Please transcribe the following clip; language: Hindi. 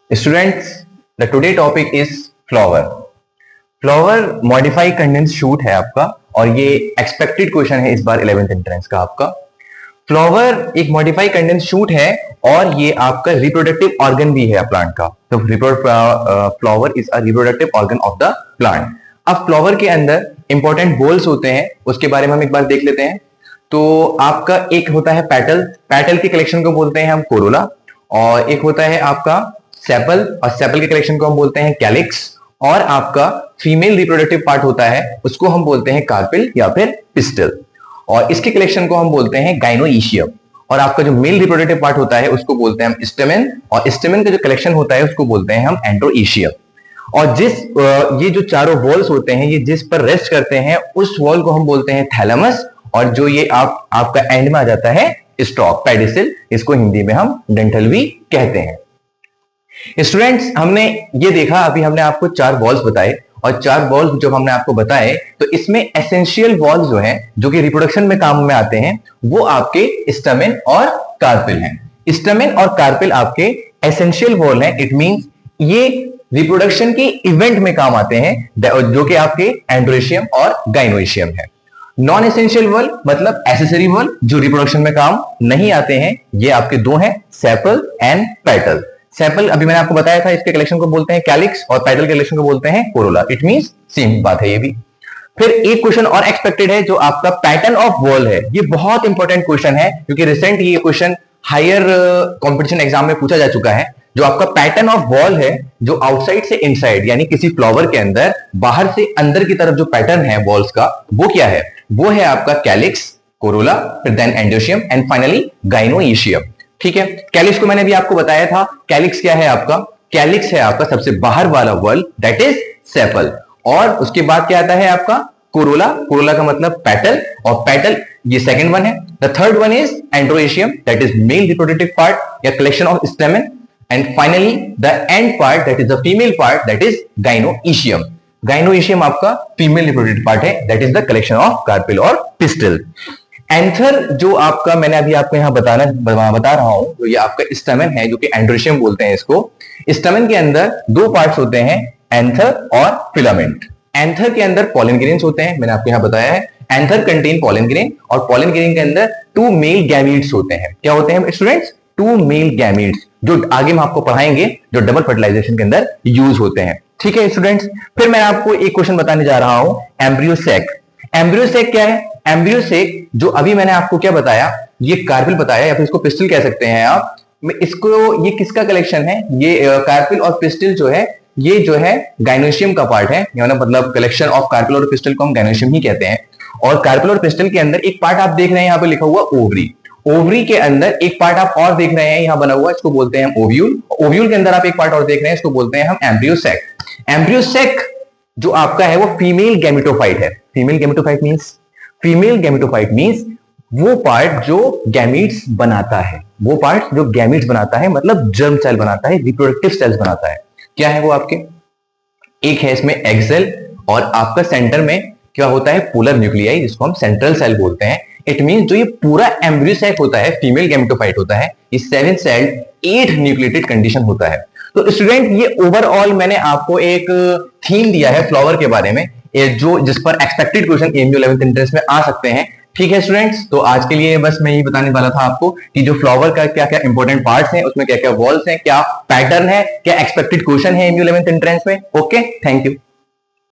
Students, the today topic is flower. Flower modify condense shoot है आपका और ये एक्सपेक्टेड क्वेश्चन है इस बार 11th एंट्रेंस का आपका। फ्लावर एक मॉडिफाई कंडेंस शूट है और ये आपका रिप्रोडक्टिव ऑर्गन भी है प्लांट का। तो flower is a reproductive organ of the plant. अब फ्लावर के अंदर इंपॉर्टेंट बोल्स होते हैं, उसके बारे में हम एक बार देख लेते हैं। तो आपका एक होता है पेटल, पेटल के कलेक्शन को बोलते हैं हम कोरोला, और एक होता है आपका सेपल, और सेपल के कलेक्शन को हम बोलते हैं कैलिक्स, और आपका फीमेल रिप्रोडक्टिव पार्ट होता है उसको हम बोलते हैं कार्पिल या फिर पिस्टल, और इसके कलेक्शन को हम बोलते हैं गाइनोइशियम। और आपका जो मेल रिप्रोडक्टिव पार्ट होता है उसको बोलते हैं हम स्टेमेन, और स्टेमेन का जो कलेक्शन होता है उसको बोलते हैं हम एंड्रोइशियम। और ये जो चारों वॉल्स होते हैं ये जिस पर रेस्ट करते हैं उस वॉल को हम बोलते हैं थैलेमस, और जो ये आपका एंड में आ जाता है स्टॉक, पेडिसिल, इसको हिंदी में हम डेंटल भी कहते हैं। स्टूडेंट्स, हमने ये देखा, अभी हमने आपको 4 वॉल्स बताए, और 4 वॉल्स जब हमने आपको बताए तो इसमें एसेंशियल वॉल्स जो हैं जो कि रिप्रोडक्शन में काम में आते हैं वो आपके स्टमेन और कार्पिल हैं। स्टमेन और कार्पिल आपके एसेंशियल वॉल हैं। इट मींस ये रिप्रोडक्शन के इवेंट में काम आते हैं, जो कि आपके एंड्रोइशियम और गाइनोइशियम है। नॉन एसेंशियल वॉल मतलब एसेसरी वॉल जो रिप्रोडक्शन में काम नहीं आते हैं, ये आपके 2 हैं, सेपल एंड पेटल। सेपल अभी मैंने आपको बताया था, इसके कलेक्शन को बोलते हैं कैलिक्स, और पेटल के कलेक्शन को बोलते हैं कोरोला। इट मींस सेम बात है ये भी। फिर एक क्वेश्चन और एक्सपेक्टेड है जो आपका पैटर्न ऑफ वॉल है। ये बहुत इंपॉर्टेंट क्वेश्चन है क्योंकि रिसेंट ये क्वेश्चन हायर कंपटीशन एग्जाम में पूछा जा चुका है। जो आपका पैटर्न ऑफ वॉल है, जो आउटसाइड से इनसाइड यानी किसी फ्लावर के अंदर बाहर से अंदर की तरफ जो पैटर्न है वॉल्स का, वो क्या है? वो है आपका कैलिक्स, कोरोला, फिर देन एंडोशियम एंड फाइनली गाइनोइशियम। ठीक है, कैलिक्स को मैंने भी आपको बताया था। कैलिक्स क्या है आपका? कैलिक्स है आपका सबसे बाहर वाला वॉल, दैट इज सेपल। और उसके बाद क्या आता है आपका? कोरोला। कोरोला का मतलब पेटल, और पेटल ये सेकंड वन है। The third one is androecium, that is male reproductive part या collection of stamen, and finally the end part that is the female part, that is gynoecium. Gynoecium आपका फीमेल रिप्रोडक्टिव पार्ट है, that is the collection of carpel और पिस्टल। एंथर जो आपका मैंने अभी आपको यहां बता रहा हूं, तो ये आपका स्टमेन है जो कि एंड्रोइशियम बोलते हैं इसको। स्टमेन के अंदर 2 पार्ट्स होते हैं, एंथर और फिलामेंट। एंथर के अंदर पॉलन ग्रेन्स होते हैं, मैंने आपको यहां बताया है। एंथर कंटेन पॉलन ग्रेन, और पॉलन ग्रेन के अंदर 2 मेल गैमीट्स होते हैं। क्या होते हैं स्टूडेंट्स? 2 मेल गैमीट्स, जो आगे हम आपको पढ़ाएंगे, जो डबल फर्टिलाइजेशन के अंदर यूज होते हैं। ठीक है स्टूडेंट्स, फिर मैं आपको एक क्वेश्चन बताने जा रहा हूं, एम्ब्रियो सैक। एम्ब्रियो सैक क्या है? एम्ब्रियो सैक जो अभी मैंने आपको क्या बताया, ये कार्पिल बताया या फिर इसको पिस्टल कह सकते हैं आप। इसको ये किसका कलेक्शन है? ये कार्पिल और पिस्टल जो है, ये जो है गाइनोइशियम का पार्ट है, मतलब कलेक्शन ऑफ कार्पिल और पिस्टल को हम गाइनोइशियम ही कहते हैं। और कार्पिल और पिस्टल के अंदर एक पार्ट आप देख रहे हैं यहाँ पे लिखा हुआ ओवरी। ओवरी के अंदर एक पार्ट आप और देख रहे हैं यहाँ बना हुआ, इसको बोलते हैं हम ओव्यूल। ओव्यूल के अंदर आप एक पार्ट और देख रहे हैं, इसको बोलते हैं हम एम्ब्रियो सैक। एम्ब्रियो सैक जो आपका है वो फीमेल गैमेटोफाइट है। फीमेल गैमेटोफाइट मींस वो पार्ट जो गैमीट्स बनाता है, वो पार्ट जो गैमीट्स बनाता है, मतलब जर्म सेल बनाता है, रिप्रोडक्टिव सेल्स बनाता है। क्या है वो आपके? एक है इसमें एग सेल, और आपका सेंटर में क्या होता है? पोलर न्यूक्लियाई, जिसको हम सेंट्रल सेल बोलते हैं। इट मींस जो ये पूरा एम्ब्रियो सैक होता है, फीमेल गैमेटोफाइट होता है, ये 7 सेल्ड 8 न्यूक्लिएटेड कंडीशन होता है। तो स्टूडेंट, ये ओवरऑल मैंने आपको एक थीम दिया है फ्लावर के बारे में, जो जिस पर expected question MU 11th entrance में आ सकते हैं। ठीक है स्टूडेंट्स, तो आज के लिए बस मैं यही बताने वाला था आपको कि जो फ्लावर का क्या क्या इंपॉर्टेंट पार्ट्स हैं, उसमें क्या क्या वॉल्स हैं, क्या पैटर्न है, क्या एक्सपेक्टेड क्वेश्चन है एमयू 11th एंट्रेंस में। Okay, thank you.